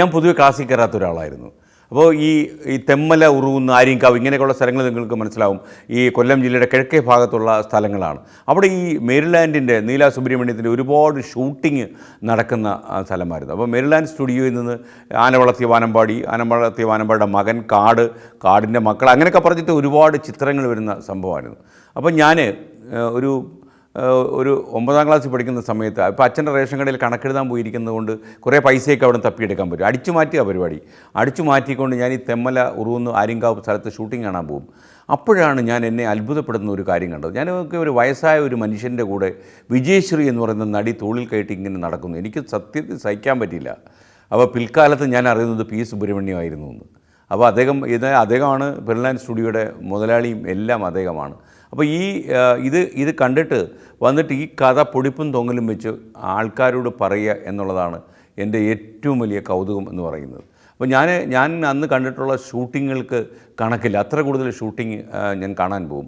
ഞാൻ പൊതുവെ ക്ലാസ്സിൽ കയറാത്ത ഒരാളായിരുന്നു. അപ്പോൾ ഈ തെമ്മല, ഉറുകുന്ന്, ആര്യങ്കാവ് ഇങ്ങനെയൊക്കെയുള്ള സ്ഥലങ്ങൾ നിങ്ങൾക്ക് മനസ്സിലാവും. ഈ കൊല്ലം ജില്ലയുടെ കിഴക്കേ ഭാഗത്തുള്ള സ്ഥലങ്ങളാണ്. അവിടെ ഈ മേരിലാൻഡിൻ്റെ നീല സുബ്രഹ്മണ്യത്തിൻ്റെ ഒരുപാട് ഷൂട്ടിംഗ് നടക്കുന്ന സ്ഥലമായിരുന്നു. അപ്പോൾ മേരിലാൻഡ് സ്റ്റുഡിയോയിൽ നിന്ന് ആന വളർത്തിയ വാനമ്പാടിയുടെ മകൻ, കാടിൻ്റെ മക്കൾ, അങ്ങനെയൊക്കെ പറഞ്ഞിട്ട് ഒരുപാട് ചിത്രങ്ങൾ വരുന്ന സംഭവമായിരുന്നു. അപ്പോൾ ഞാൻ ഒരു 9ാം ക്ലാസ്സിൽ പഠിക്കുന്ന സമയത്ത് ഇപ്പോൾ അച്ഛൻ്റെ റേഷൻ കടയിൽ കണക്കെഴുതാൻ പോയിരിക്കുന്നത് കൊണ്ട് കുറേ പൈസയൊക്കെ അവിടെ നിന്ന് തപ്പിയെടുക്കാൻ പറ്റും. അടിച്ചു മാറ്റിയ പരിപാടി. അടിച്ചു മാറ്റിക്കൊണ്ട് ഞാൻ ഈ തെമ്മല, ഉറുകുന്ന്, ആര്യങ്കാവ് സ്ഥലത്ത് ഷൂട്ടിംഗ് കാണാൻ പോകും. അപ്പോഴാണ് ഞാൻ എന്നെ അത്ഭുതപ്പെടുന്ന ഒരു കാര്യം കണ്ടത്. ഞാനൊക്കെ ഒരു വയസ്സായ ഒരു മനുഷ്യൻ്റെ കൂടെ വിജയശ്രീ എന്ന് പറയുന്ന നടി തോളിൽ കയറ്റി ഇങ്ങനെ നടക്കുന്നു. എനിക്ക് സത്യത്തിൽ സഹിക്കാൻ പറ്റിയില്ല. അപ്പോൾ പിൽക്കാലത്ത് ഞാൻ അറിയുന്നത് പി സുബ്രഹ്മണ്യമായിരുന്നു എന്ന്. അപ്പോൾ അദ്ദേഹമാണ് മേരിലാൻഡ് സ്റ്റുഡിയോയുടെ മുതലാളിയും എല്ലാം അദ്ദേഹമാണ്. അപ്പോൾ ഇത് കണ്ടിട്ട് വന്നിട്ട് ഈ കഥ പൊടിപ്പും തൊങ്ങലും വെച്ച് ആൾക്കാരോട് പറയുക എന്നുള്ളതാണ് എൻ്റെ ഏറ്റവും വലിയ കൗതുകം എന്ന് പറയുന്നത്. അപ്പോൾ ഞാൻ അന്ന് കണ്ടിട്ടുള്ള ഷൂട്ടിങ്ങൾക്ക് കണക്കില്ല. അത്ര കൂടുതൽ ഷൂട്ടിങ് ഞാൻ കാണാൻ പോകും.